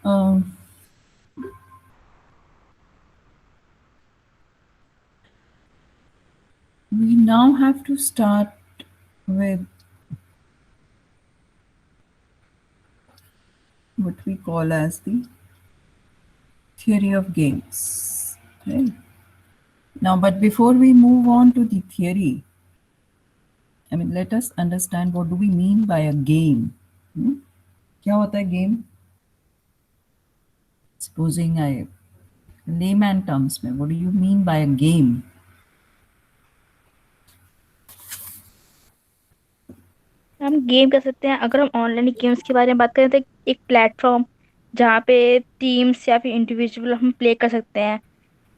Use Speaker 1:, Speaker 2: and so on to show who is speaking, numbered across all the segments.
Speaker 1: Um, we now have to start with what we call as the theory of games. Right? Now, but before we move on to the theory, I mean, let us understand what do we mean by a game. क्या होता है game? Supposing I layman terms में, what do you mean by a game?
Speaker 2: हम game कर सकते हैं, अगर हम ऑनलाइन गेम्स के बारे में बात करें तो एक प्लेटफॉर्म जहाँ पे टीम्स या फिर इंडिविजुअल हम प्ले कर सकते हैं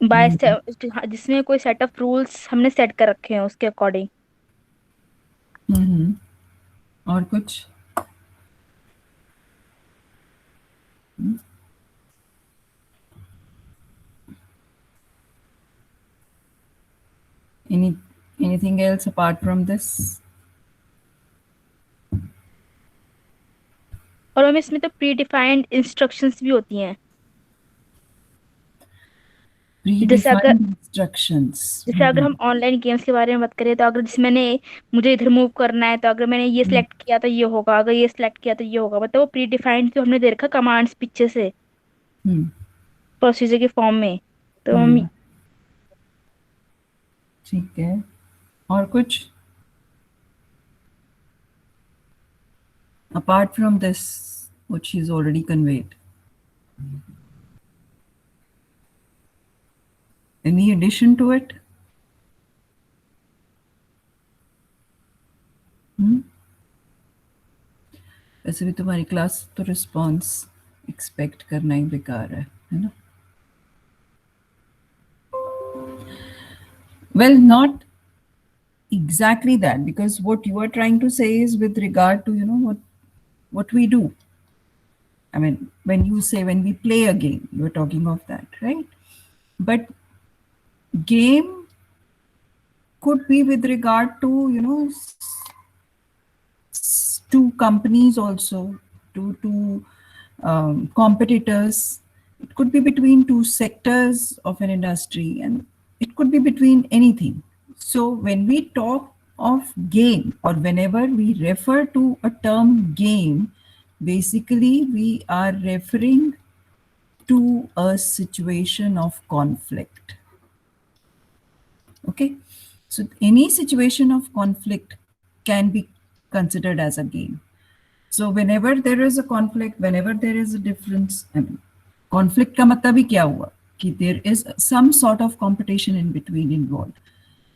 Speaker 2: बाय,
Speaker 1: हम्म,
Speaker 2: जिसमें कोई सेट ऑफ रूल्स हमने सेट कर रखे हैं उसके अकॉर्डिंग।
Speaker 1: हम्म, और कुछ? Any anything else apart from this?
Speaker 2: और हमें इसमें तो प्री डिफाइंड इंस्ट्रक्शंस भी होती हैं। जैसे अगर
Speaker 1: Predefined instructions.
Speaker 2: जैसे अगर हम ऑनलाइन गेम्स के बारे में बात करें तो अगर जिसमें मैंने मुझे इधर मूव करना है तो अगर मैंने ये सिलेक्ट किया तो ये होगा, अगर ये सिलेक्ट किया तो ये होगा, मतलब वो प्री डिफाइंड जो हमने दे रखा कमांड्स पीछे से
Speaker 1: हम्म,
Speaker 2: प्रोसीजर के फॉर्म में। तो हम
Speaker 1: हम्म, ठीक है। और कुछ? Apart from this, what she's already conveyed. Any addition to it? Hmm? वैसे भी तुम्हारी क्लास तो रिस्पॉन्स एक्सपेक्ट करना ही बेकार है ना? Well, not exactly that, because what you are trying to say is with regard to, what we do. I mean, when you say when we play a game, you are talking of that, right? But game could be with regard to, to companies also, to competitors. It could be between two sectors of an industry, and it could be between anything. So when we talk of game, or whenever we refer to a term game, basically we are referring to a situation of conflict. Okay, so any situation of conflict can be considered as a game. So whenever there is a conflict, whenever there is a difference, I mean, conflict का मतलब ही क्या हुआ कि there is some sort of competition in between involved.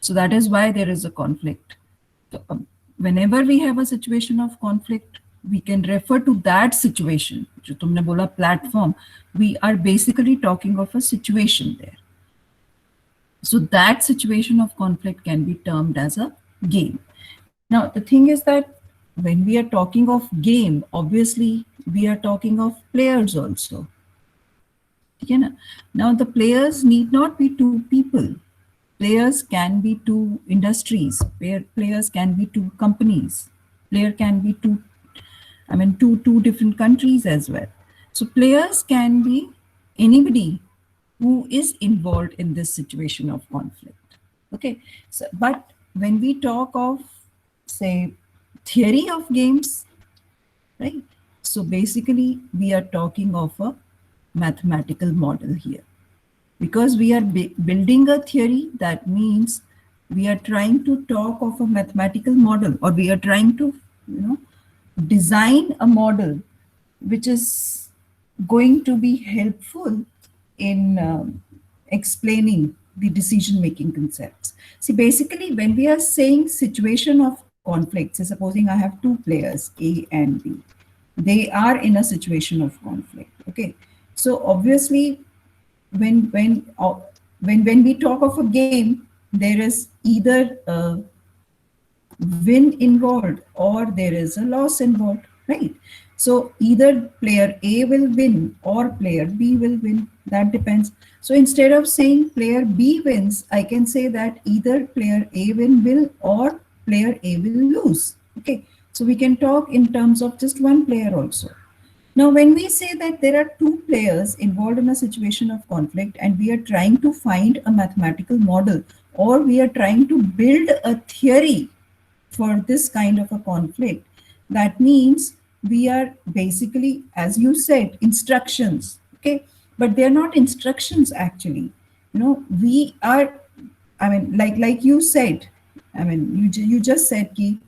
Speaker 1: So that is why there is a conflict. So, whenever we have a situation of conflict, we can refer to that situation. जो तुमने बोला platform, we are basically talking of a situation there. So that situation of conflict can be termed as a game. Now, the thing is that when we are talking of game, obviously we are talking of players also. Now, the players need not be two people. Players can be two industries. Players can be two companies. Player can be two, I mean, two different countries as well. So players can be anybody who is involved in this situation of conflict. Okay, so but when we talk of, say, theory of games, right? So basically, we are talking of a mathematical model here. Because we are building a theory, that means we are trying to talk of a mathematical model, or we are trying to, you know, design a model which is going to be helpful in explaining the decision making concepts. See, basically, when we are saying situation of conflict, say supposing I have two players, A and B, they are in a situation of conflict. Okay, so obviously, when we talk of a game, there is either a win involved or there is a loss involved, right? So either player A will win or player B will win. That depends. So instead of saying player B wins, I can say that either player A will or player A will lose. Okay. So we can talk in terms of just one player also. Now, when we say that there are two players involved in a situation of conflict and we are trying to find a mathematical model, or we are trying to build a theory for this kind of a conflict, that means we are basically, as you said, instructions. Okay, but they're not instructions actually. We are, I mean, like you said, I mean, you just said कि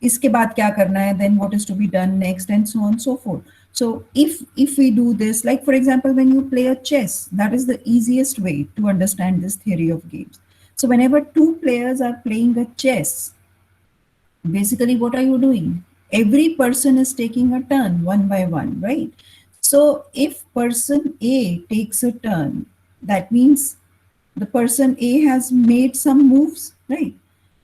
Speaker 1: इसके बाद क्या करना है, then what is to be done next, and so on and so forth. So if we do this, like for example, when you play a chess, that is the easiest way to understand this theory of games. So whenever two players are playing a chess, basically what are you doing? Every person is taking a turn one by one, right? So if person A takes a turn, that means the person A has made some moves, right?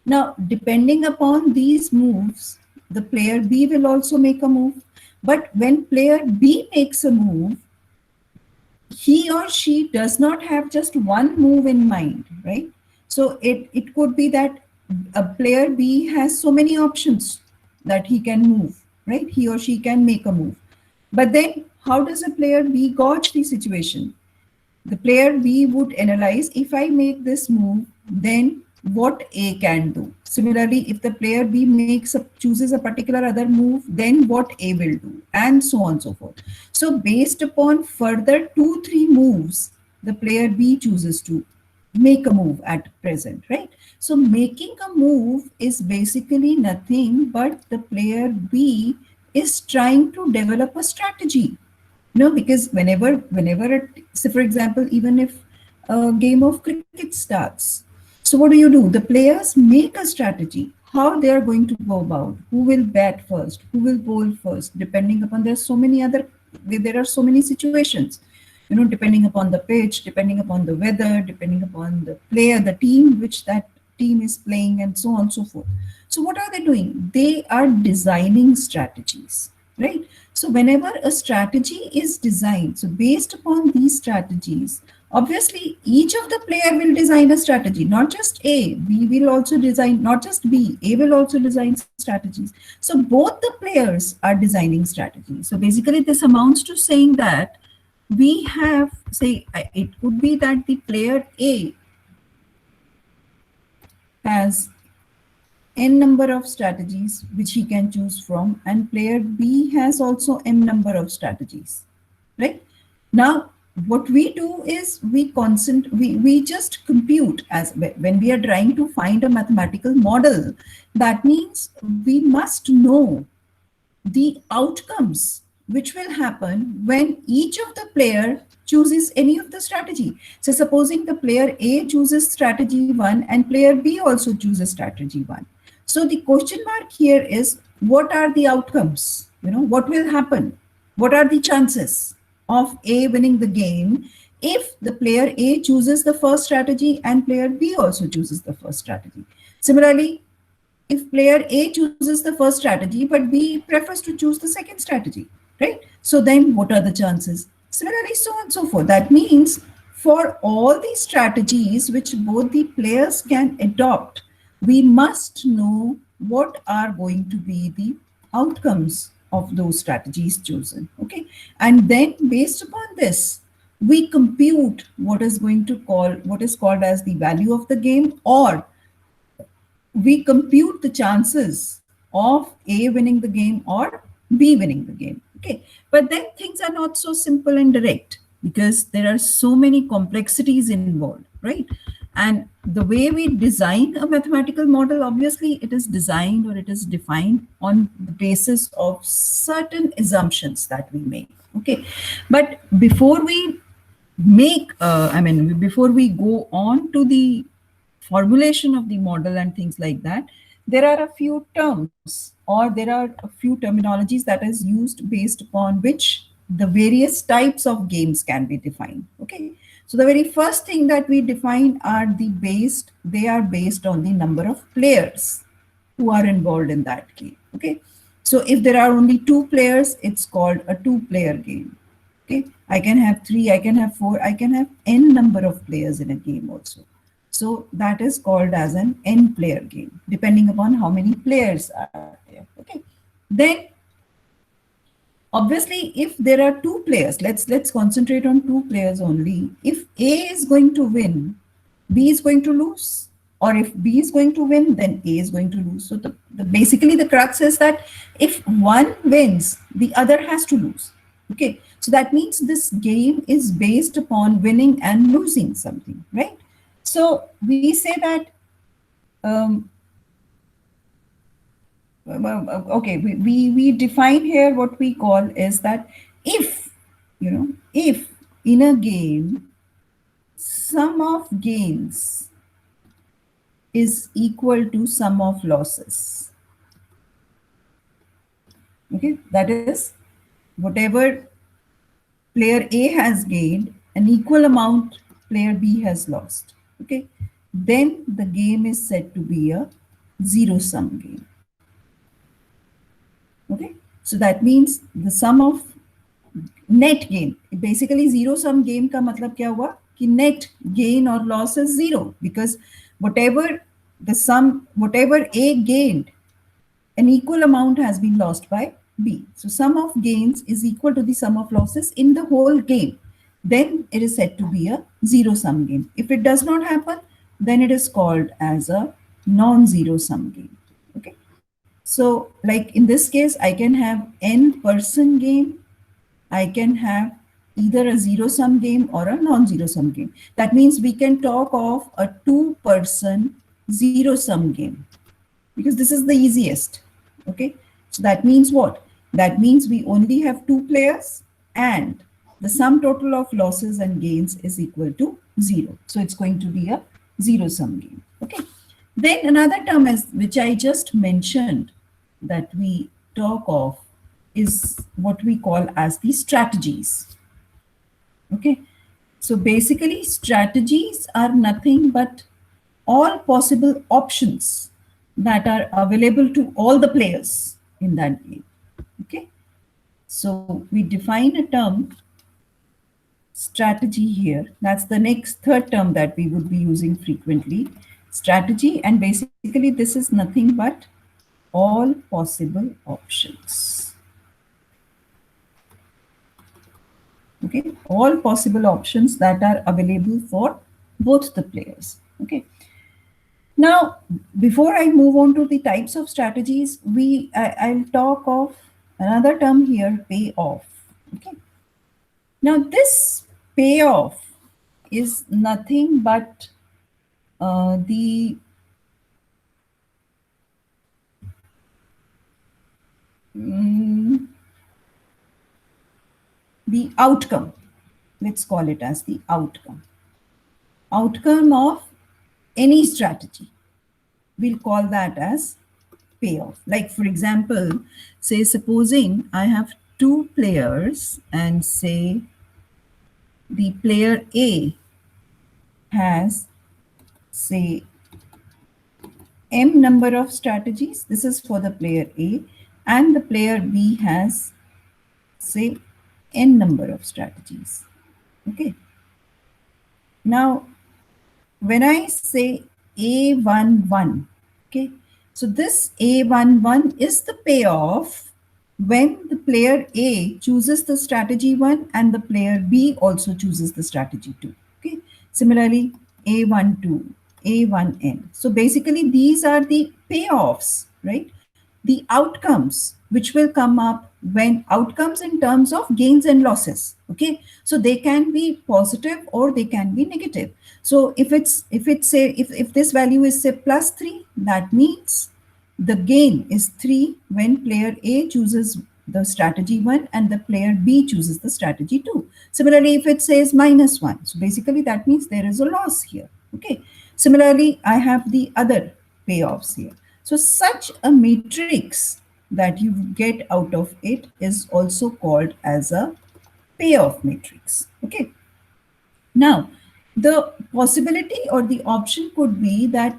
Speaker 1: Now, depending upon these moves, the player B will also make a move. But when player B makes a move, he or she does not have just one move in mind, right? So it could be that a player B has so many options that he can move, right? He or she can make a move. But then how does a player B gauge the situation? The player B would analyze, if I make this move, then what A can do. Similarly, if the player B chooses a particular other move, then what A will do, and so on and so forth. So based upon further 2-3 moves, the player B chooses to make a move at present, right? So making a move is basically nothing but the player B is trying to develop a strategy. Because whenever say for example, even if a game of cricket starts, so what do? The players make a strategy how they are going to go about, who will bat first, who will bowl first, depending upon there are so many situations, depending upon the pitch, depending upon the weather, depending upon the player, the team which that team is playing, and so on and so forth. So what are they doing? They are designing strategies, right? So whenever a strategy is designed, so based upon these strategies, obviously each of the player will design a strategy, not just A. B will also design, not just B. A will also design strategies. So both the players are designing strategies. So basically, this amounts to saying that we have, say, it could be that the player A has n number of strategies which he can choose from, and player B has also n number of strategies, right? Now what we do is we just compute. As when we are trying to find a mathematical model, that means we must know the outcomes which will happen when each of the player chooses any of the strategy. So supposing the player A chooses strategy 1 and player B also chooses strategy 1. So the question mark here is, what are the outcomes? What will happen? What are the chances of A winning the game if the player A chooses the first strategy and player B also chooses the first strategy? Similarly, if player A chooses the first strategy, but B prefers to choose the second strategy, right? So then what are the chances? Similarly, so on and so forth. That means for all these strategies which both the players can adopt, we must know what are going to be the outcomes of those strategies chosen. Okay. And then based upon this, we compute what is called as the value of the game, or we compute the chances of A winning the game or B winning the game. Okay. But then things are not so simple and direct, because there are so many complexities involved, right? And the way we design a mathematical model, obviously it is designed or it is defined on the basis of certain assumptions that we make. Okay. But before we before we go on to the formulation of the model and things like that, there are a few terms, or there are a few terminologies that is used based upon which the various types of games can be defined. Okay. So the very first thing that we define are they are based on the number of players who are involved in that game. Okay. So if there are only 2 players, it's called a 2-player game. Okay. I can have 3, I can have 4, I can have n number of players in a game also. So that is called as an n-player game, depending upon how many players are there. Okay. Then Obviously, if there are two players, let's concentrate on two players only. If A is going to win, B is going to lose, or if B is going to win, then A is going to lose. So basically the crux is that if one wins, the other has to lose. Okay, so that means this game is based upon winning and losing something, right? So we say that um, okay, we define here what we call is that if, if in a game sum of gains is equal to sum of losses, okay, that is whatever player A has gained, an equal amount player B has lost, okay, then the game is said to be a zero sum game. Okay, so that means the sum of net gain, basically zero sum game का मतलब क्या हुआ कि net gain or loss is zero, because whatever whatever A gained, an equal amount has been lost by B. So sum of gains is equal to the sum of losses in the whole game. Then it is said to be a zero sum game. If it does not happen, then it is called as a non-zero sum game. Okay. So like in this case, I can have n person game. I can have either a zero sum game or a non-zero sum game. That means we can talk of a two-person zero sum game, because this is the easiest. Okay, so that means what? That means we only have two players and the sum total of losses and gains is equal to zero. So it's going to be a zero sum game. Okay, then another term is, which I just mentioned, that we talk of is what we call as the strategies. Okay, so basically strategies are nothing but all possible options that are available to all the players in that game. Okay, so we define a term strategy here. That's the next third term that we would be using frequently, strategy, and basically this is nothing but all possible options. Okay, all possible options that are available for both the players. Okay, now before I move on to the types of strategies, I'll talk of another term here, payoff. Okay, now this payoff is nothing but the outcome. Let's call it as the outcome of any strategy. We'll call that as payoff. Like for example, say supposing I have two players and say the player A has, say, m number of strategies. This is for the player A, and the player B has, say, n number of strategies. Okay. Now, when I say A11, okay, so this A11 is the payoff when the player A chooses the strategy 1 and the player B also chooses the strategy 2. Okay, similarly A12, A1n. So basically these are the payoffs, right? The outcomes which will come up when outcomes in terms of gains and losses. Okay, so they can be positive or they can be negative. So if this value is say +3, that means the gain is 3 when player A chooses the strategy 1 and the player B chooses the strategy 2. Similarly, if it says -1, so basically that means there is a loss here. Okay, similarly I have the other payoffs here. So such a matrix that you get out of it is also called as a payoff matrix. Okay. Now, the possibility or the option could be that,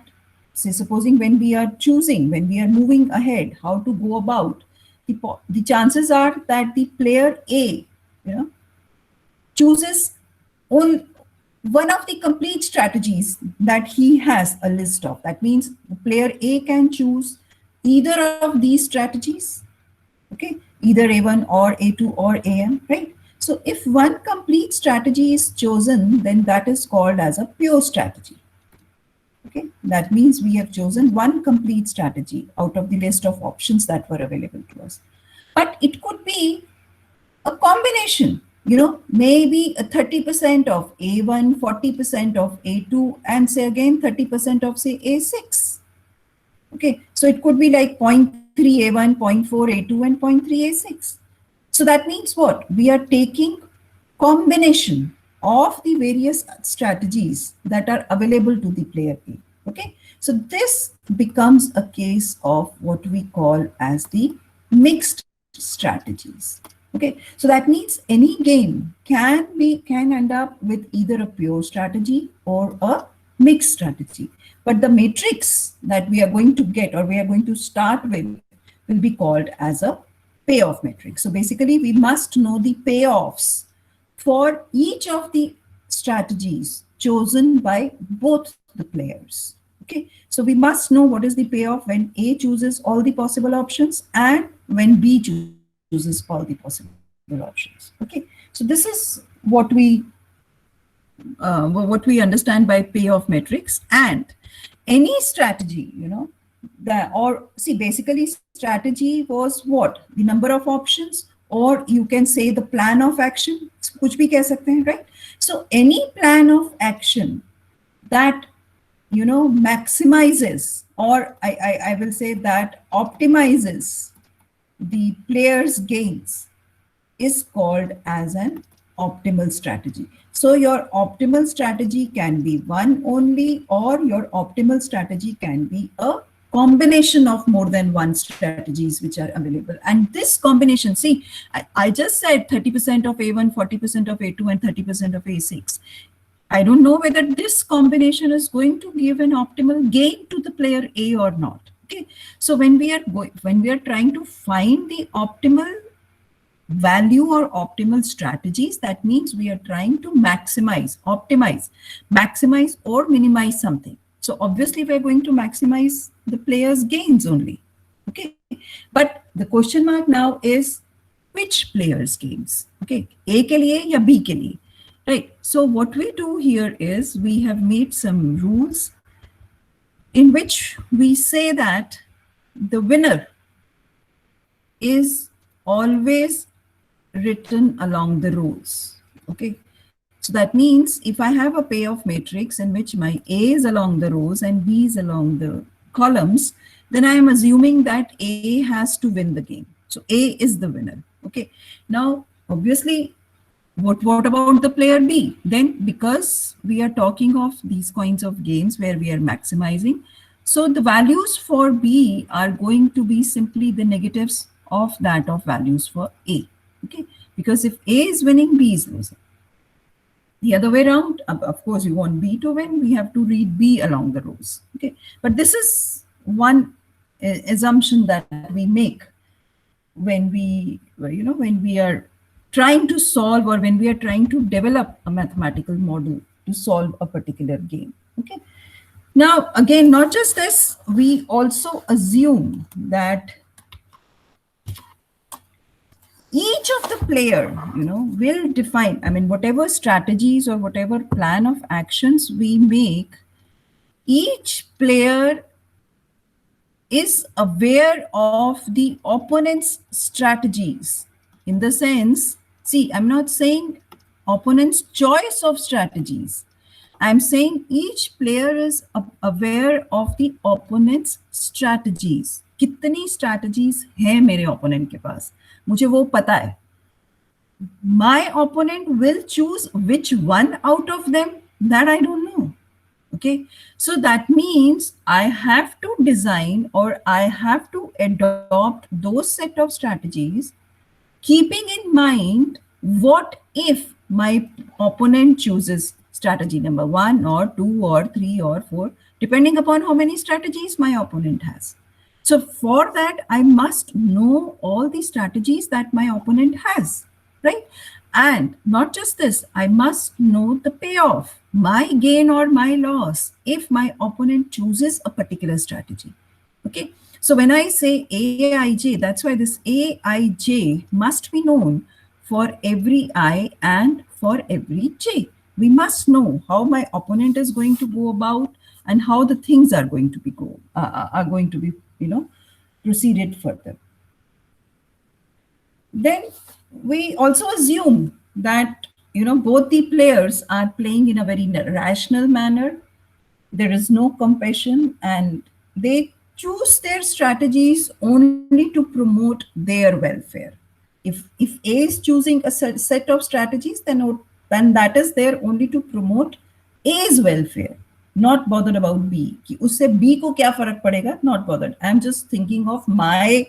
Speaker 1: say, supposing when we are choosing, when we are moving ahead, how to go about, the chances are that the player A, chooses on one of the complete strategies that he has a list of. That means the player A can choose either of these strategies. Okay, either A1 or A2 or AM, right? So if one complete strategy is chosen, then that is called as a pure strategy. Okay, that means we have chosen one complete strategy out of the list of options that were available to us. But it could be a combination, maybe a 30% of A1, 40% of A2, and say again 30% of say A6. Okay, so it could be like 0.3 A1, 0.4 A2, and 0.3 A6. So that means what? We are taking combination of the various strategies that are available to the player A. Okay, so this becomes a case of what we call as the mixed strategies. Okay, so that means any game can end up with either a pure strategy or a mixed strategy. But the matrix that we are going to get, or we are going to start with, will be called as a payoff matrix. So basically, we must know the payoffs for each of the strategies chosen by both the players. Okay, so we must know what is the payoff when A chooses all the possible options and when B chooses all the possible options. Okay, so this is what we understand by payoff matrix. And any strategy, basically strategy was what? The number of options, or you can say the plan of action, kuch bhi keh sakte hain, right? So any plan of action that maximizes, or I will say that optimizes the player's gains, is called as an optimal strategy. So your optimal strategy can be one only, or your optimal strategy can be a combination of more than one strategies which are available. And this combination, see, I just said 30% of A1, 40% of A2, and 30% of A6. I don't know whether this combination is going to give an optimal gain to the player A or not. Okay, so when we are trying to find the optimal value or optimal strategies, that means we are trying to maximize or minimize something. So obviously we're going to maximize the player's gains only. Okay, but the question mark now is which player's gains? Okay, A ke liye ya B ke liye, right? So what we do here is we have made some rules in which we say that the winner is always written along the rows. Okay, so that means if I have a payoff matrix in which my A is along the rows and B is along the columns, then I am assuming that A has to win the game. So A is the winner. Okay, now obviously what about the player B? Then because we are talking of these kinds of games where we are maximizing, so the values for B are going to be simply the negatives of that of values for A. Okay, because if A is winning, B is losing. The other way around, of course, you want B to win, we have to read B along the rows. Okay, but this is one assumption that we make when we are trying to solve, or when we are trying to develop a mathematical model to solve a particular game. Okay, now again, not just this, we also assume that each of the player, will define, whatever strategies or whatever plan of actions we make, each player is aware of the opponent's strategies. In the sense, see, I'm not saying opponent's choice of strategies. I'm saying each player is aware of the opponent's strategies. कितनी strategies हैं मेरे opponent के पास, मुझे वो पता है. My opponent will choose which one out of them, that I don't know. Okay, so that means I have to design, or I have to adopt those set of strategies, keeping in mind what if my opponent chooses strategy number 1 or 2 or 3 or 4, depending upon how many strategies my opponent has. So for that, I must know all the strategies that my opponent has, right? And not just this, I must know the payoff, my gain or my loss, if my opponent chooses a particular strategy. Okay, So when I say Aij, that's why this Aij must be known for every I and for every j. We must know how my opponent is going to go about and how the things are going to be proceeded further. Then we also assume that both the players are playing in a very rational manner. There is no compassion, and they choose their strategies only to promote their welfare. If A is choosing a set of strategies, then that is there only to promote A's welfare, not bothered about B. कि उससे B को क्या फर्क पड़ेगा? Not bothered. I'm just thinking of my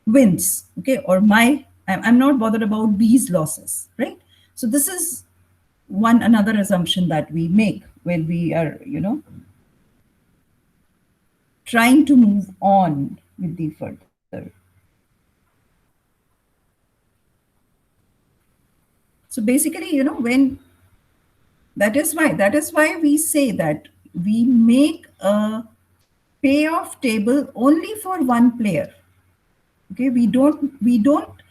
Speaker 1: wins, okay, or I'm not bothered about B's losses, right? So this is another assumption that we make when we are trying to move on with the further. So basically, when that is why we say that we make a payoff table only for one player. Okay, we don't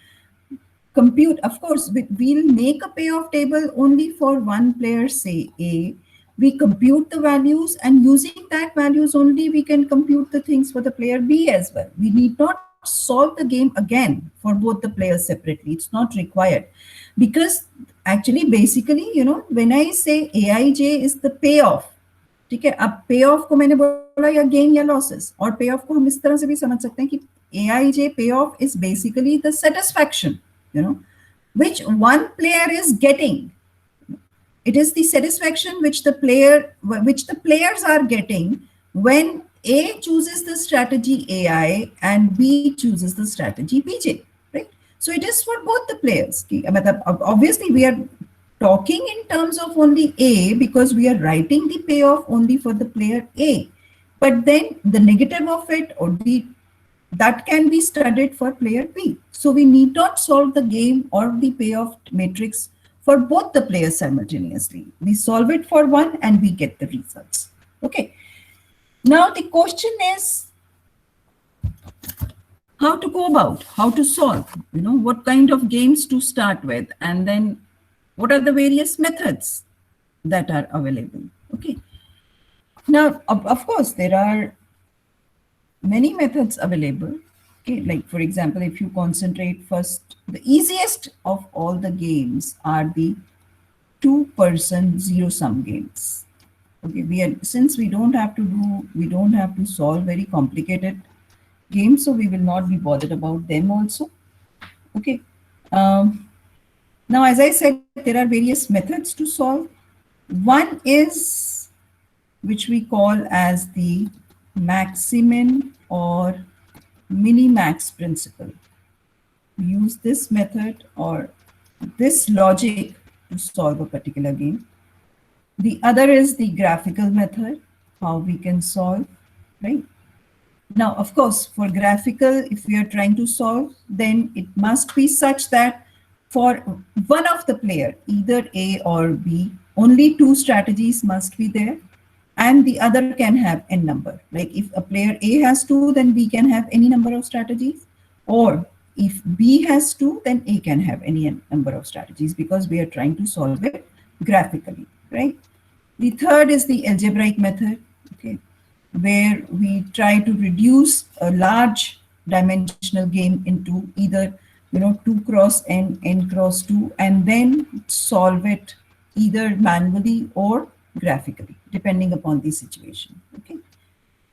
Speaker 1: compute. Of course, we'll make a payoff table only for one player, say A. We compute the values, and using that values only, we can compute the things for the player B as well. We need not solve the game again for both the players separately. It's not required, because actually, basically, when I say Aij is the payoff, ठीक है, अब पे of को मैंने बोला या gain या losses, और पे ऑफ को हम इस तरह से भी समझ सकते हैं कि AIJ payoff is basically the satisfaction, which one player is getting. It is the satisfaction which the players are getting when A chooses the strategy AI and B chooses the strategy BJ, right? So it is for both the players. Obviously, we are talking in terms of only A because we are writing the payoff only for the player A. But then the negative of it that can be studied for player B. So we need not solve the game or the payoff matrix for both the players simultaneously. We solve it for one and we get the results. Okay. Now the question is how to go about, how to solve, what kind of games to start with, and then what are the various methods that are available. Okay. Now, of course, there are many methods available. Okay, like for example, if you concentrate first, the easiest of all the games are the two-person zero-sum games. Okay, since we don't have to solve very complicated games, so we will not be bothered about them also. Okay. Now, as I said, there are various methods to solve. One is which we call as the Maximin or Minimax principle. We use this method or this logic to solve a particular game. The other is the graphical method, how we can solve, right? Now, of course, for graphical, if we are trying to solve, then it must be such that for one of the player, either A or B, only two strategies must be there, and the other can have n number. Like if a player A has two, then B can have any number of strategies, or if B has two, then A can have any number of strategies, because we are trying to solve it graphically, right? The third is the algebraic method, okay, where we try to reduce a large dimensional game into either 2 cross n cross 2, and then solve it either manually or graphically, depending upon the situation. Okay.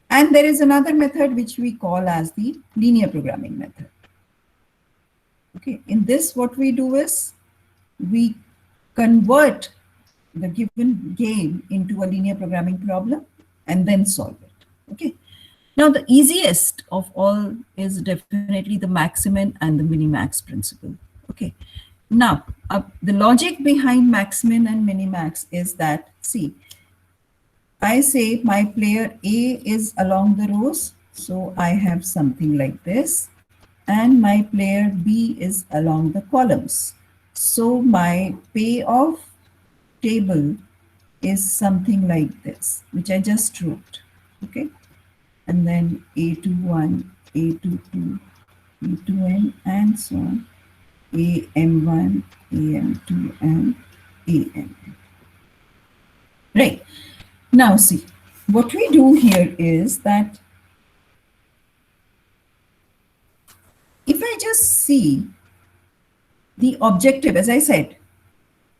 Speaker 1: And there is another method which we call as the linear programming method. Okay. In this, what we do is we convert the given game into a linear programming problem and then solve it. Okay. Now, the easiest of all is definitely the Maximin and the Minimax principle. Okay. Now, the logic behind Maximin and Minimax is that, see, I say my player A is along the rows, so I have something like this, and my player B is along the columns. So my payoff table is something like this, which I just wrote. Okay. and then A21, A22, A2n, and so on, AM1, AM2, and AM. Right. Now see, what we do here is that if I just see the objective, as I said,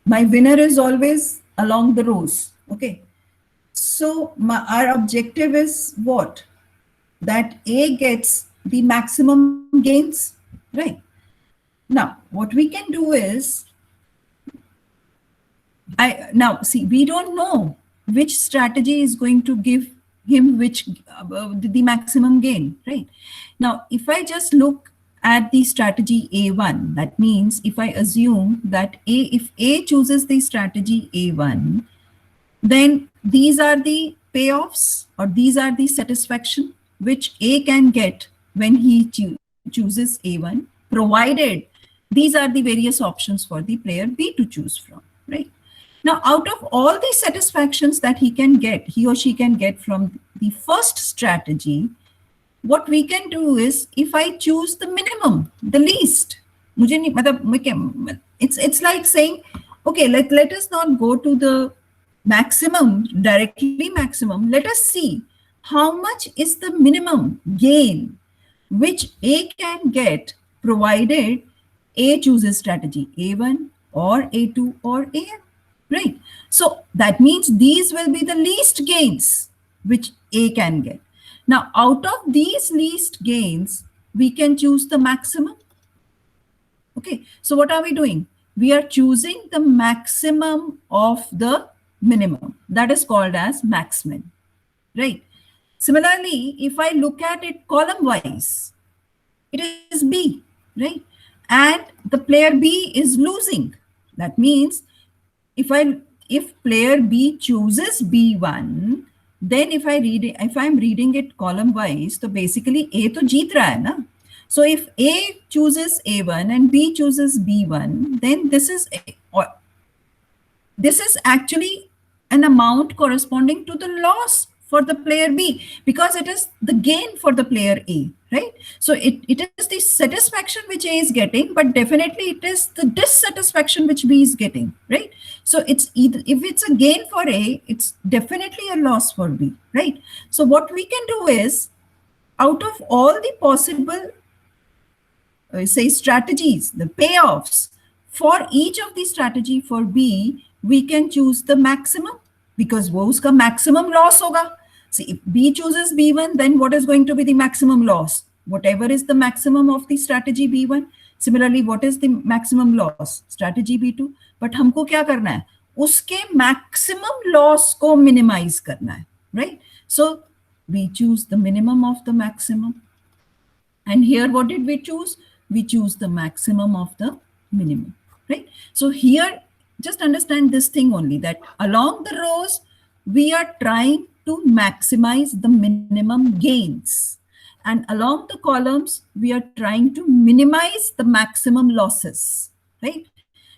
Speaker 1: my winner is always along the rows. Okay. So our objective is what? That A gets the maximum gains, right? Now, what we can do is, now see, we don't know which strategy is going to give him which the maximum gain, right? Now, if I just look at the strategy A1, that means if I assume that if A chooses the strategy A1, then these are the payoffs, or these are the satisfaction which A can get when he chooses A1, provided these are the various options for the player B to choose from, right? Now, out of all the satisfactions that he or she can get from the first strategy, what we can do is, if I choose the minimum, the least, it's like saying, okay, let us not go to the maximum, directly maximum. Let us see how much is the minimum gain which A can get, provided A chooses strategy A1 or A2 or AM, right? So that means these will be the least gains which A can get. Now, out of these least gains, we can choose the maximum. Okay, so what are we doing? We are choosing the maximum of the minimum. That is called as maxmin, right? Similarly, if I look at it column wise, it is B, right? And the player B is losing. That means if player B chooses B1, then if I'm reading it column wise, so basically A to jeet raha hai na. So if A chooses A1 and B chooses B1, then this is actually an amount corresponding to the loss for the player B, because it is the gain for the player A, right? So it is the satisfaction which A is getting, but definitely it is the dissatisfaction which B is getting, right? So it's either, if it's a gain for A, it's definitely a loss for B, right? So what we can do is, out of all the possible say strategies, the payoffs for each of the strategy for B, we can choose the maximum, because वो उसका maximum loss होगा. See, if B chooses B1, then what is going to be the maximum loss? Whatever is the maximum of the strategy B1. Similarly, what is the maximum loss? Strategy B2. But हमको क्या करना है? उसके maximum loss को minimize करना है, right? So we choose the minimum of the maximum. And here, what did we choose? We choose the maximum of the minimum, right? So here, just understand this thing only, that along the rows, we are trying to maximize the minimum gains. And along the columns, we are trying to minimize the maximum losses, right?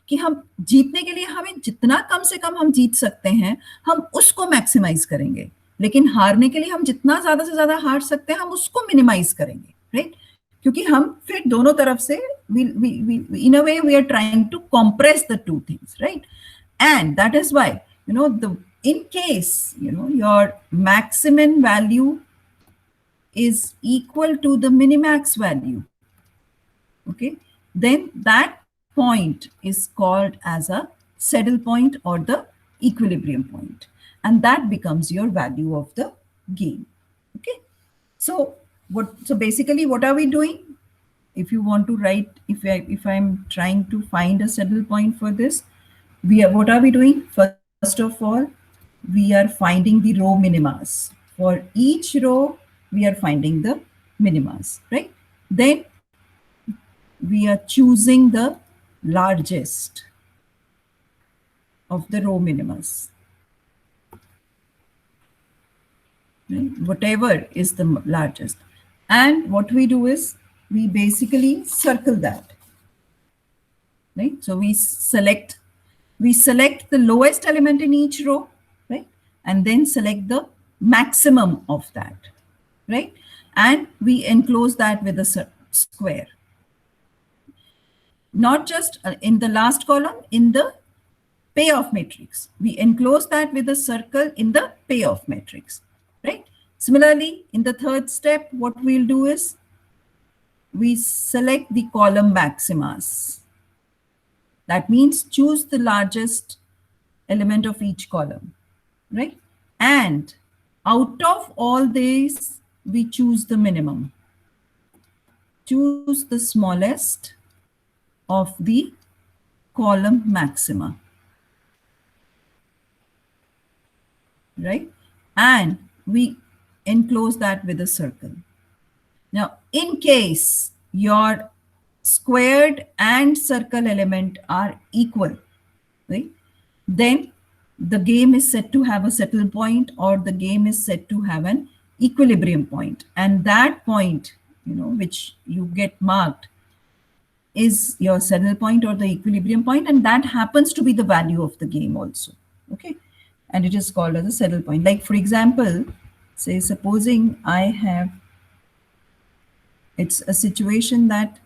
Speaker 1: कि हम जीतने के लिए हमें जितना कम से कम हम जीत सकते हैं, हम उसको मैक्सिमाइज करेंगे, लेकिन हारने के लिए हम जितना ज्यादा से ज्यादा हार सकते हैं, हम उसको मिनिमाइज करेंगे, राइट? क्योंकि हम फिर दोनों तरफ से in a way we are trying to compress the two things, right? And that is why, in case, your maximum value is equal to the minimax value, okay, then that point is called as a saddle point or the equilibrium point, and that becomes your value of the gain. Okay, so basically what are we doing? If you want to write, if I'm trying to find a saddle point for this, what are we doing? First of all, we are finding the row minimas. For each row, we are finding the minimas, right? Then we are choosing the largest of the row minimas, right? Whatever is the largest. And what we do is, we basically circle that, right? So we select the lowest element in each row, right? And then select the maximum of that, right? And we enclose that with a square. Not just in the last column, in the payoff matrix. We enclose that with a circle in the payoff matrix, right? Similarly, in the third step, what we'll do is we select the column maximas. That means choose the largest element of each column, right? And out of all these, we choose the minimum. Choose the smallest of the column maxima, right? And we enclose that with a circle. Now, in case your squared and circle element are equal, right, then the game is said to have a settle point, or the game is said to have an equilibrium point. And that point, which you get marked, is your settle point or the equilibrium point, and that happens to be the value of the game also. Okay, and it is called as a settle point. Like, for example, say supposing I have, it's a situation that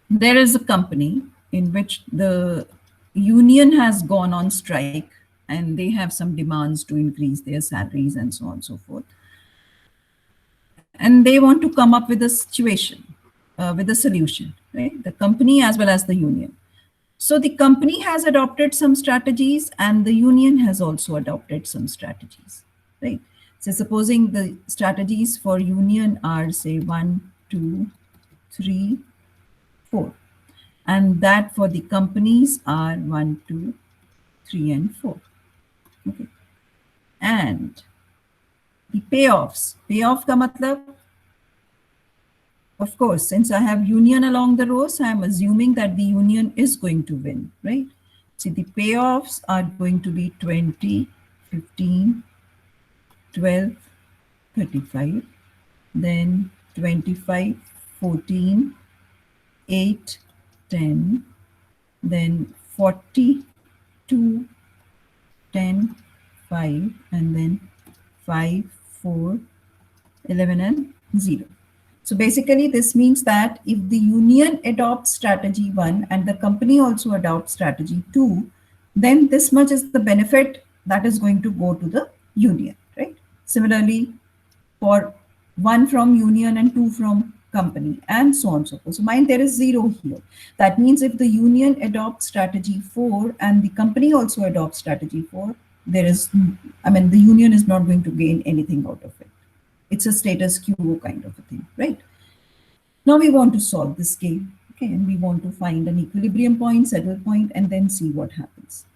Speaker 1: there is a company in which the union has gone on strike and they have some demands to increase their salaries and so on and so forth. And they want to come up with a situation, with a solution, right? The company as well as the union. So the company has adopted some strategies and the union has also adopted some strategies, right? So supposing the strategies for union are, say, 1, 2, 3, 4. And that for the companies are 1, 2, 3, and 4. Okay. And the payoffs. Payoff ka matlab, of course, since I have union along the rows, I'm assuming that the union is going to win, right? See, the payoffs are going to be 20, 15, 12, 35, then 25, 14, 8, 10, then 42, 10, 5, and then 5, 4, 11, and 0. So basically, this means that if the union adopts strategy 1 and the company also adopts strategy 2, then this much is the benefit that is going to go to the union, right? Similarly, for 1 from union and 2 from company, and so on and so forth. So mind there is 0 here. That means if the union adopts strategy 4 and the company also adopts strategy 4, there is, the union is not going to gain anything out of it. It's a status quo kind of a thing, right? Now we want to solve this game, okay? And we want to find an equilibrium point, settle point, and then see what happens.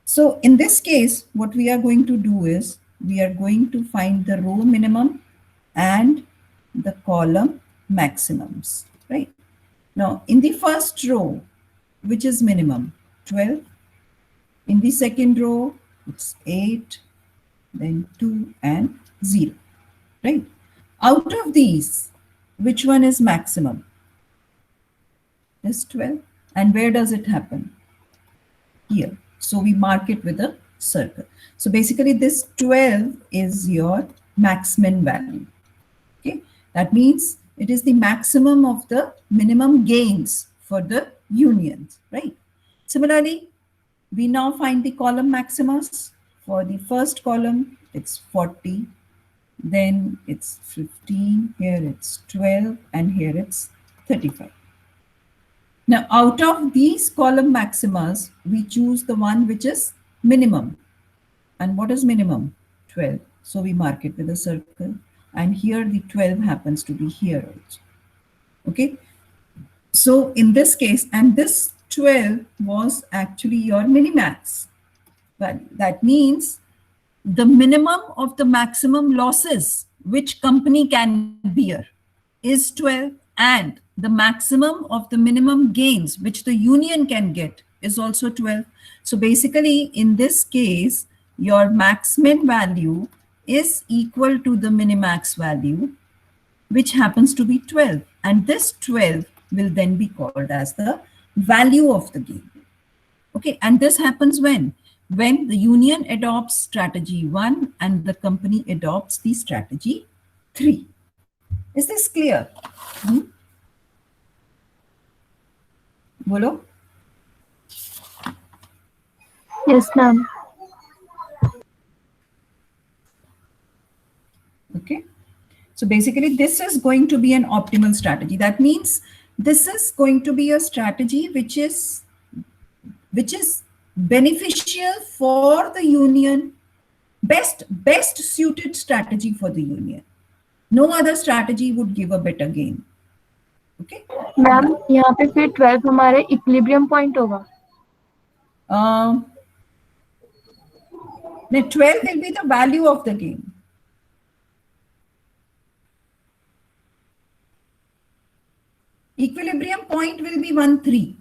Speaker 1: So in this case, what we are going to do is we are going to find the row minimum and the column maximums, right? Now, in the first row, which is minimum, 12. In the second row, it's 8, then 2, and 0, right? Out of these, which one is maximum? This 12. And where does it happen? Here. So we mark it with a circle. So basically, this 12 is your maximum value. Okay, that means it is the maximum of the minimum gains for the unions, right? Similarly, we now find the column maximas. For the first column, it's 40, then it's 15, here it's 12, and here it's 35. Now, out of these column maximas, we choose the one which is minimum. And what is minimum? 12. So we mark it with a circle. And here the 12 happens to be here also. Okay. So in this case, and this 12 was actually your minimax value. That means the minimum of the maximum losses which company can bear is 12, and the maximum of the minimum gains which the union can get is also 12. So basically, in this case, your max-min value is equal to the minimax value, which happens to be 12. And this 12 will then be called as the value of the game. Okay, and this happens when when the union adopts strategy 1 and the company adopts the strategy 3. Is this clear? Bolo?
Speaker 3: Yes, ma'am.
Speaker 1: Okay. So basically, this is going to be an optimal strategy. That means this is going to be a strategy which is beneficial for the union, best suited strategy for the union. No other strategy would give a better gain. Okay.
Speaker 3: Ma'am यहाँ पे फिर 12 हमारे equilibrium point होगा.
Speaker 1: The 12 will be the value of the game. Equilibrium point will be 1, 3.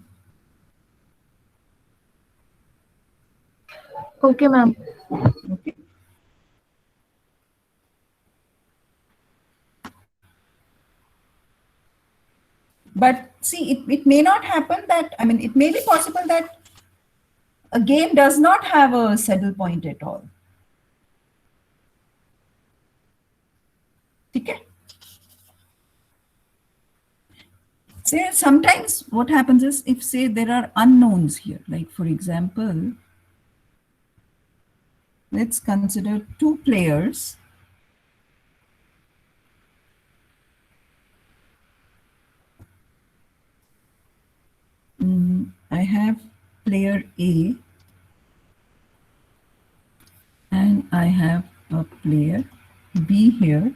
Speaker 3: Okay, ma'am.
Speaker 1: Okay. But see, it may not happen that, I mean, it may be possible that a game does not have a saddle point at all. Okay. Say sometimes what happens is, if say there are unknowns here, like for example, let's consider 2 players. I have player A and I have a player B here,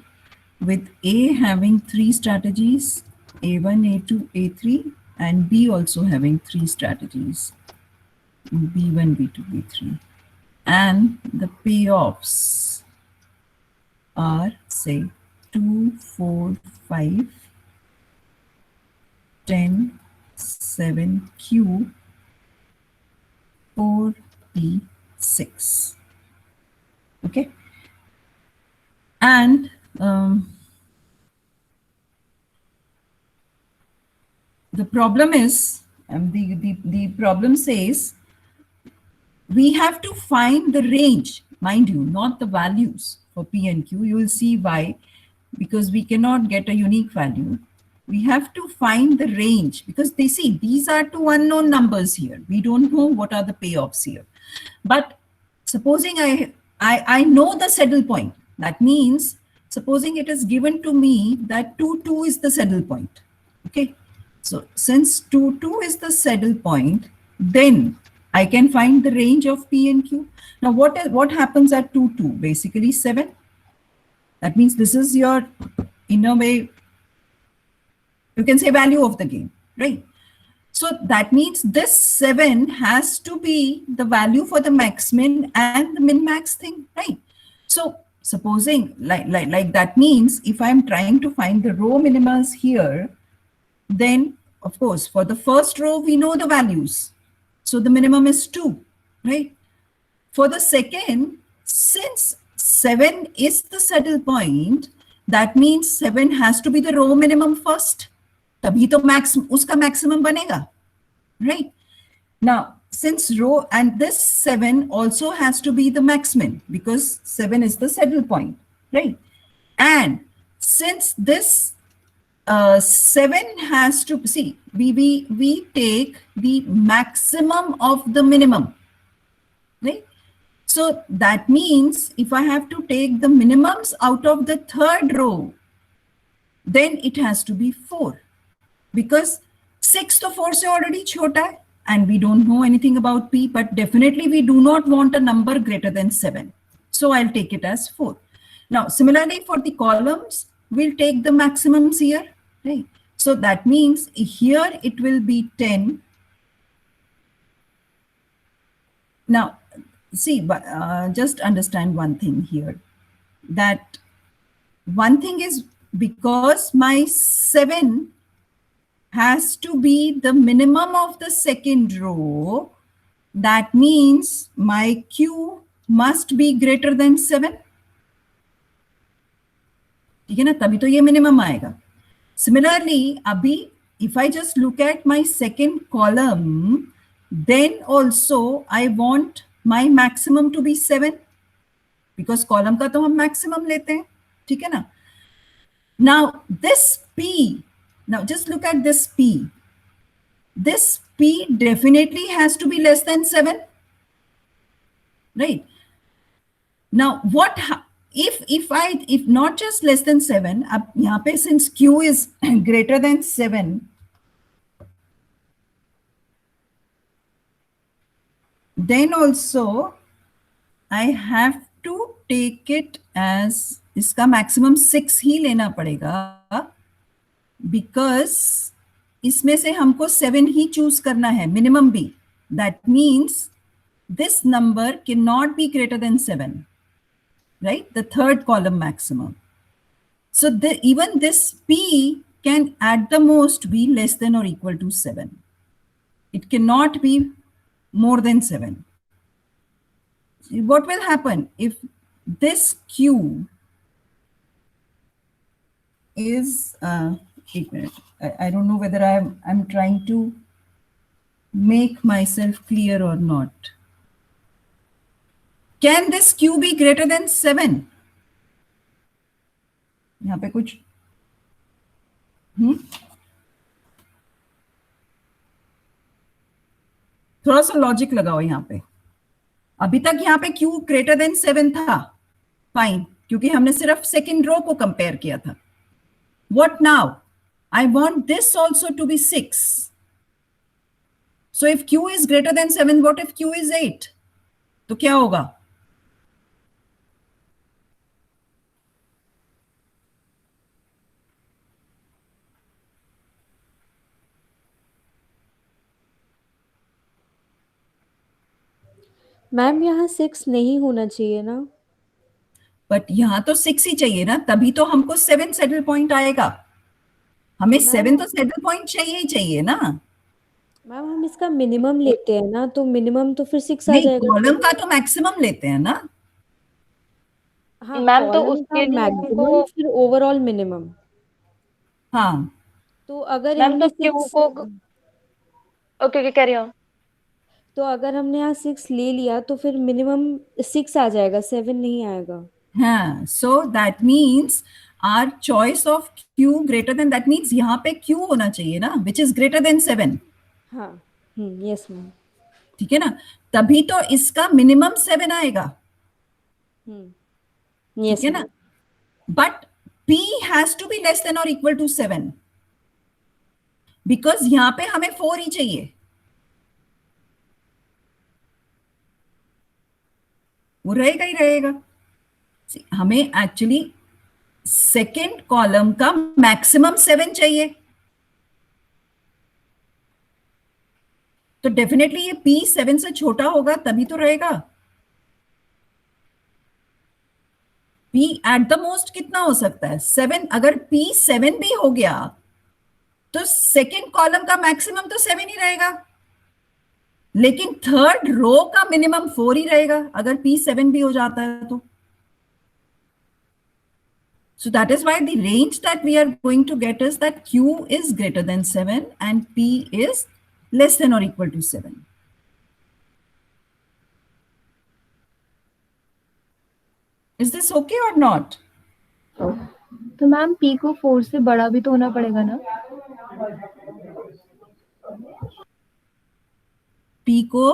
Speaker 1: with A having 3 strategies, A1, A2, A3, and B also having 3 strategies, B1, B2, B3. And the payoffs are, say, 2, 4, 5, 10, 7, Q, 4, P, 6. Okay. And the problem is, the problem says, we have to find the range, mind you, not the values for P and Q. You will see why, because we cannot get a unique value. We have to find the range, because they see these are 2 unknown numbers here. We don't know what are the payoffs here. But supposing I know the saddle point, that means supposing it is given to me that 2, 2 is the saddle point. Okay. So since 2, 2 is the saddle point, then I can find the range of P and Q. Now, what happens at 2, 2? Basically 7. That means this is your, in a way, you can say value of the game, right? So that means this 7 has to be the value for the max-min and the min-max thing, right? So supposing like that means if I'm trying to find the row minimas here, then of course for the first row we know the values. So the minimum is 2, right? For the second, since 7 is the saddle point, that means 7 has to be the row minimum first. तभी तो उसका maximum बनेगा, right? Now, since row and this 7 also has to be the max-min, because 7 is the saddle point, right? And since this 7 has to, see, we take the maximum of the minimum, right? So that means if I have to take the minimums out of the third row, then it has to be 4, because 6 to 4 se already chota hai, and we don't know anything about P, but definitely we do not want a number greater than 7. So I'll take it as 4. Now, similarly for the columns, we'll take the maximums here, right? So that means here it will be 10. Now, see, just understand one thing here, that one thing is, because my 7 has to be the minimum of the second row, that means my Q must be greater than 7. ठीक है ना, तभी तो ये minimum आएगा. Similarly, अभी if I just look at my second column, then also I want my maximum to be 7, because column का तो हम मैक्सिमम लेते हैं, ठीक है ना. Now this P, now just look at this P. This P definitely has to be less than 7, right? Now what if not just less than 7, अब यहाँ पे since Q is greater than 7, then also I have to take it as इसका maximum 6 ही लेना पड़ेगा, because इसमें से हमको 7 ही choose करना है, मिनिमम भी. That means this number cannot be greater than 7, right? The third column maximum. So even this P can at the most be less than or equal to 7. It cannot be more than 7. What will happen if this Q is एक minute. I don't know whether I'm trying to make myself clear or not. Can this Q be greater than 7? यहाँ पे कुछ थोड़ा सा logic लगाओ यहाँ पे. अभी तक यहाँ पे Q ग्रेटर देन 7 था, फाइन, क्योंकि हमने सिर्फ सेकेंड रो को कंपेयर किया था. What now? I want this also to be 6. So if Q is greater than 7, what if Q is 8? तो क्या होगा?
Speaker 4: मैम यहाँ 6 नहीं होना चाहिए ना.
Speaker 1: बट यहाँ तो 6 ही चाहिए ना, तभी तो हमको 7 सेटल पॉइंट आएगा. हमें 7 तो सेटल पॉइंट चाहिए ही चाहिए ना.
Speaker 4: मैम हम इसका मिनिमम लेते हैं ना, तो मिनिमम तो फिर 6 आ
Speaker 1: नहीं,
Speaker 4: जाएगा.
Speaker 1: कॉलम का तो मैक्सिमम लेते हैं ना.
Speaker 4: हाँ,
Speaker 2: मैम तो
Speaker 4: कॉलम
Speaker 2: उसके
Speaker 4: का
Speaker 2: लिए
Speaker 4: मैक्सिमम
Speaker 2: हमको
Speaker 4: फिर ओवरऑल मिनिमम.
Speaker 1: हाँ,
Speaker 4: तो अगर
Speaker 2: मैम तो
Speaker 4: हमने
Speaker 2: क्यू
Speaker 4: 6
Speaker 2: को ओके ओके कैरी ऑन.
Speaker 4: तो अगर हमने यहाँ 6 ले लिया तो फिर मिनिमम 6 आ जाएगा, 7 नहीं आएगा.
Speaker 1: हाँ. So that means our choice of Q greater than, that means यहाँ पे Q होना चाहिए ना, विच इज ग्रेटर देन 7.
Speaker 4: हाँ. Yes ma'am.
Speaker 1: ठीक है ना, तभी तो इसका मिनिमम 7 आएगा.
Speaker 4: यस
Speaker 1: ठीक है ना. But P has to be less than और इक्वल टू 7, बिकॉज यहां पे हमें 4 ही चाहिए. वो रहेगा ही रहेगा. हमें एक्चुअली सेकेंड कॉलम का मैक्सिमम 7 चाहिए, तो डेफिनेटली ये P 7 से छोटा होगा तभी तो रहेगा. P एट द मोस्ट कितना हो सकता है? 7. अगर P 7 भी हो गया तो सेकेंड कॉलम का मैक्सिमम तो 7 ही रहेगा, लेकिन थर्ड रो का मिनिमम 4 ही रहेगा अगर P 7 भी हो जाता है तो. So that is why the range that we are going to get is that Q is greater than 7 and P is less than or equal to 7. Is this okay or not?
Speaker 3: तो ma'am P को 4 से बड़ा भी तो होना पड़ेगा ना.
Speaker 1: P को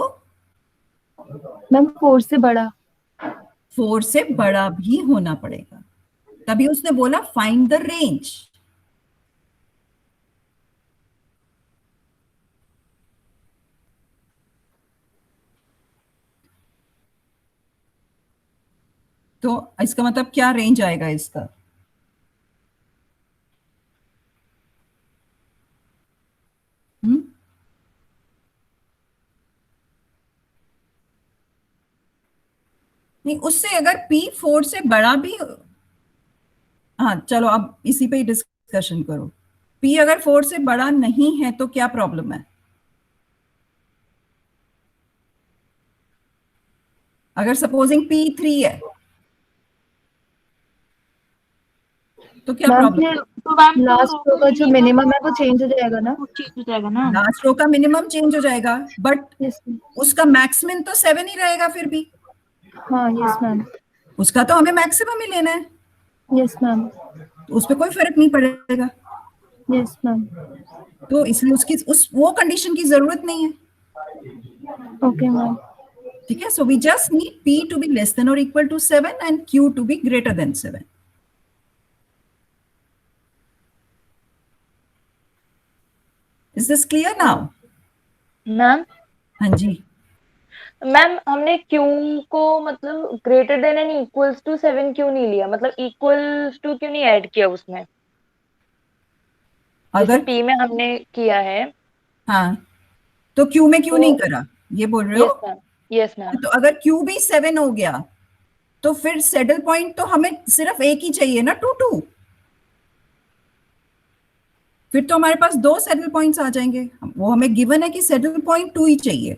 Speaker 3: मैम 4 से बड़ा.
Speaker 1: 4 से बड़ा भी होना पड़ेगा, तभी उसने बोला फाइंड द रेंज. तो इसका मतलब क्या रेंज आएगा इसका? नहीं, उससे अगर P 4 से बड़ा भी, हाँ चलो अब इसी पे ही डिस्कशन करो. P अगर 4 से बड़ा नहीं है तो क्या प्रॉब्लम है? अगर सपोजिंग P 3 है तो क्या
Speaker 3: मैम
Speaker 1: प्रॉब्लम?
Speaker 3: फिर
Speaker 2: तो मैम
Speaker 3: लास्ट रो का जो मिनिमम है वो चेंज हो जाएगा ना?
Speaker 2: चेंज हो जाएगा ना?
Speaker 1: लास्ट रो का मिनिमम चेंज हो जाएगा, बट
Speaker 3: यस मैम।
Speaker 1: उसका मैक्सिमम तो 7 ही रहेगा फिर भी।
Speaker 3: हाँ यस मैम।
Speaker 1: उसका तो हमें मैक्सिमम ही लेना है,
Speaker 3: यस मैम।
Speaker 1: तो उस पर कोई फर्क नहीं पड़ेगा।
Speaker 3: Yes ma'am.
Speaker 1: तो इसलिए उसकी उस वो कंडीशन की जरूरत नहीं है।
Speaker 3: Okay ma'am.
Speaker 1: ठीक है, so we just need P to be less than और equal to 7 and Q to be greater than 7। Is this clear now?
Speaker 5: Ma'am
Speaker 1: हाँ जी।
Speaker 5: मैम हमने क्यू को मतलब greater than and equals to 7 क्यों नहीं लिया, मतलब इक्वल्स टू क्यों नहीं ऐड किया उसमें, जैसे
Speaker 1: अगर
Speaker 5: पी में हमने किया है।
Speaker 1: हाँ, तो Q में क्यों
Speaker 5: तो
Speaker 1: नहीं करा, ये बोल रहे
Speaker 5: यस
Speaker 1: हो?
Speaker 5: Ma'am, yes ma'am.
Speaker 1: तो अगर Q भी 7 हो गया तो फिर सैडल पॉइंट तो हमें सिर्फ एक ही चाहिए ना, 2 2। फिर तो हमारे पास 2 सैडल पॉइंट्स आ जाएंगे। वो हमें गिवन है कि सैडल पॉइंट 2 ही चाहिए,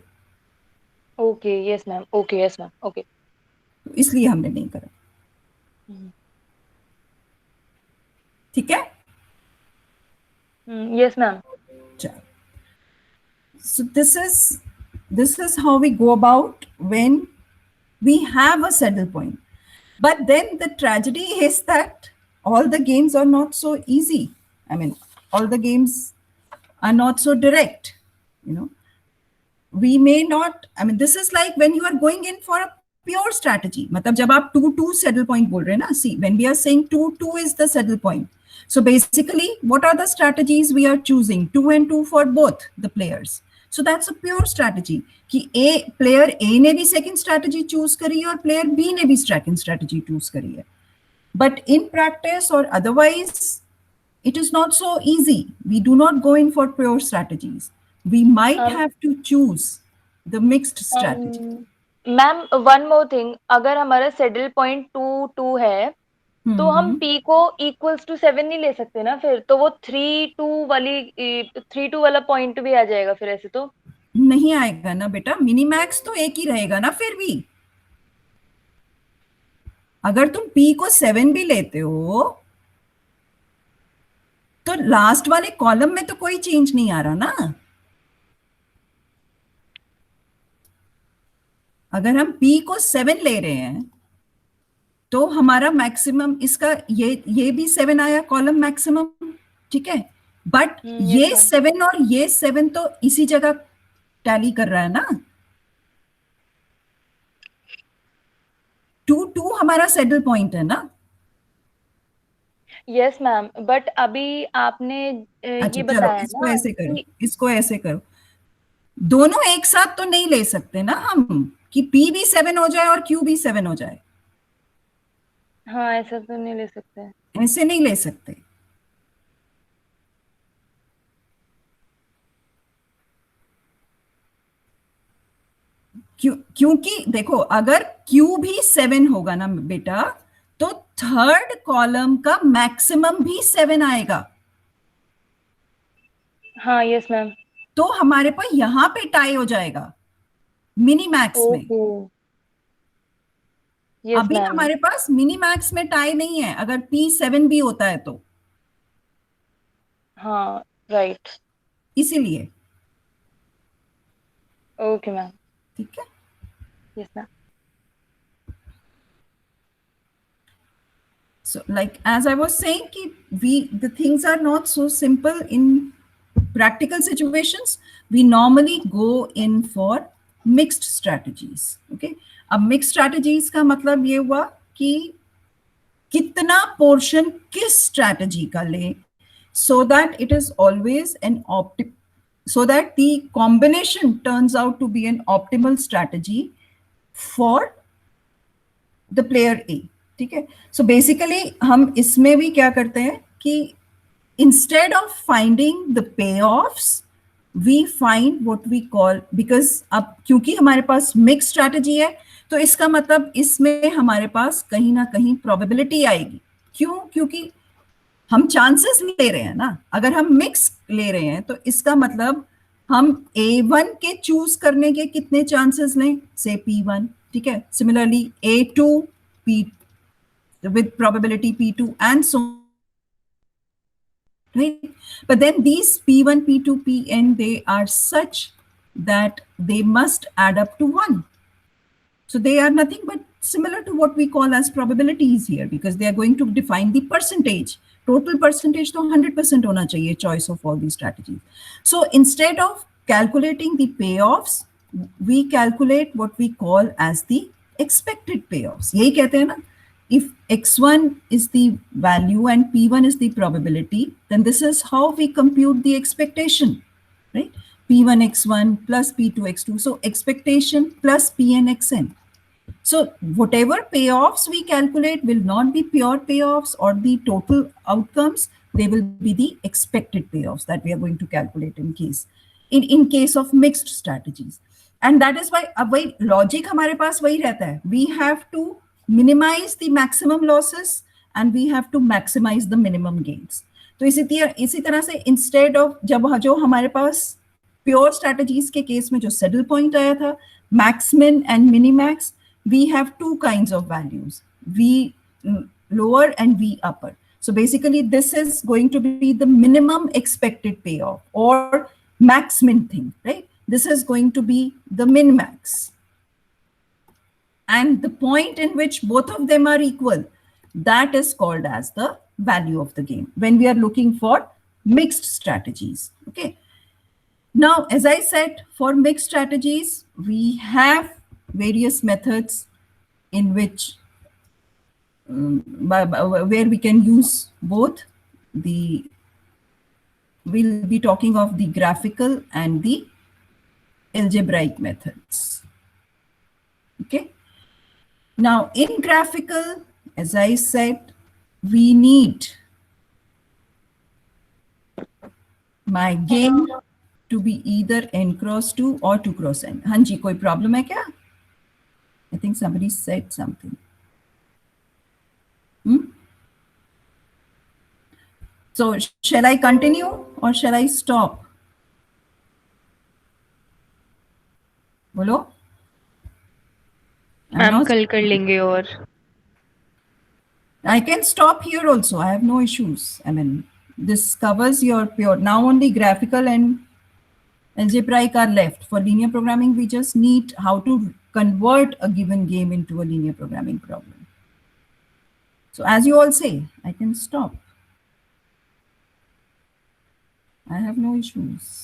Speaker 5: okay yes ma'am, okay yes ma'am, okay.
Speaker 1: तो इसलिए हमने नहीं करा। ठीक है,
Speaker 5: यस मैम।
Speaker 1: चलो। So this is how we go about when we have a saddle point. But then the tragedy is that all the games are not so easy. I mean, all the games are not so direct. You know, we may not. I mean, this is like when you are going in for a pure strategy. मतलब जब आप 2 2 saddle point बोल रहे हैं ना, see when we are saying 2 2 is the saddle point. So basically, what are the strategies we are choosing? 2 and 2 for both the players. So that's a pure strategy कि player A ने भी second strategy choose करी है और player B ने भी second strategy choose करी है. But in practice or otherwise, it is not so easy. We do not go in for pure strategies. We might have to choose the mixed strategy.
Speaker 5: Ma'am one more thing, अगर हमारा saddle point 2 2 है तो हम P को equals to 7 नहीं ले सकते ना, फिर तो वो 3 2 वाला पॉइंट भी आ जाएगा फिर, ऐसे तो
Speaker 1: नहीं आएगा ना बेटा, मिनीमैक्स तो एक ही रहेगा ना फिर भी। अगर तुम P को 7 भी लेते हो तो लास्ट वाले कॉलम में तो कोई चेंज नहीं आ रहा ना। अगर हम P को 7 ले रहे हैं तो हमारा मैक्सिमम इसका ये भी 7 आया कॉलम मैक्सिमम, ठीक है। बट ये 7 और ये 7 तो इसी जगह टैली कर रहा है ना। 2 2 हमारा सैडल पॉइंट है ना।
Speaker 5: यस मैम, बट अभी आपने
Speaker 1: अच्छा
Speaker 5: ये
Speaker 1: चलो,
Speaker 5: बताया
Speaker 1: इसको
Speaker 5: ना
Speaker 1: ऐसे करो,
Speaker 5: कि
Speaker 1: इसको ऐसे करो। दोनों एक साथ तो नहीं ले सकते ना हम कि P भी 7 हो जाए और Q भी 7 हो जाए,
Speaker 5: हाँ ऐसा तो नहीं ले सकते।
Speaker 1: ऐसे नहीं ले सकते। क्योंकि देखो, अगर Q भी 7 होगा ना बेटा तो थर्ड कॉलम का मैक्सिमम भी 7 आएगा।
Speaker 5: हाँ यस मैम।
Speaker 1: तो हमारे पास यहां पे टाई हो जाएगा मिनी मैक्स में।
Speaker 5: यस
Speaker 1: अभी
Speaker 5: मैम।
Speaker 1: हमारे पास मिनी मैक्स में टाई नहीं है अगर P 7 भी होता है तो,
Speaker 5: हाँ राइट।
Speaker 1: इसीलिए।
Speaker 5: Okay ma'am.
Speaker 1: ठीक है,
Speaker 5: yes ma'am.
Speaker 1: so like as I was saying ki the things are not so simple in practical situations. We normally go in for mixed strategies. Okay, अब mixed strategies का मतलब ये हुआ कि कितना पोर्शन किस स्ट्रैटेजी का ले, so that it is always an so that the combination turns out to be an optimal strategy for the player A. ठीक है, सो बेसिकली हम इसमें भी क्या करते हैं कि instead of finding the payoffs we find what we call, because अब क्योंकि हमारे पास मिक्स स्ट्रैटेजी है तो इसका मतलब इसमें हमारे पास कहीं ना कहीं प्रोबेबिलिटी आएगी। क्यों? क्योंकि हम चांसेस ले रहे हैं ना। अगर हम मिक्स ले रहे हैं तो इसका मतलब हम A1 के चूज करने के कितने चांसेस लें, से P1, ठीक है। Similarly A2 P with probability P2 and so right? But then these P1, P2, Pn, they are such that they must add up to 1. So they are nothing but similar to what we call as probabilities here, because they are going to define the percentage. Total percentage to 100% hona chahiye choice of all these strategies. So instead of calculating the payoffs, we calculate what we call as the expected payoffs. Yahi kehte hain na? If x1 is the value and p1 is the probability, then this is how we compute the expectation, right? P1 x1 plus P2 x2. So expectation plus Pn xn. So whatever payoffs we calculate will not be pure payoffs or the total outcomes. They will be the expected payoffs that we are going to calculate in case of mixed strategies. And that is why अब logic हमारे पास वही रहता है. We have to minimize the maximum losses and we have to maximize the minimum gains. तो इसी तरह से instead of जो हमारे पास pure strategies के केस में जो saddle point आया था, max min and minimax, we have two kinds of values, V lower and V upper. So basically this is going to be the minimum expected payoff or max min thing, right? This is going to be the min max. And the point in which both of them are equal, that is called as the value of the game when we are looking for mixed strategies, okay? Now, as I said, for mixed strategies, we have various methods in which where we can use both we'll be talking of the graphical and the algebraic methods. Okay. Now, in graphical, as I said, we need my game to be either n cross 2 or 2 cross n. Hanji, koi problem hai kya? I think somebody said something. So shall I continue or shall I stop? Bolo?
Speaker 6: Ma'am कल कर लेंगे और
Speaker 1: I can stop here also. I have no issues. I mean, this covers your pure. Now only graphical and algebraic are left. For linear programming, we just need how to convert a given game into a linear programming problem. So as you all say, I can stop. I have no issues.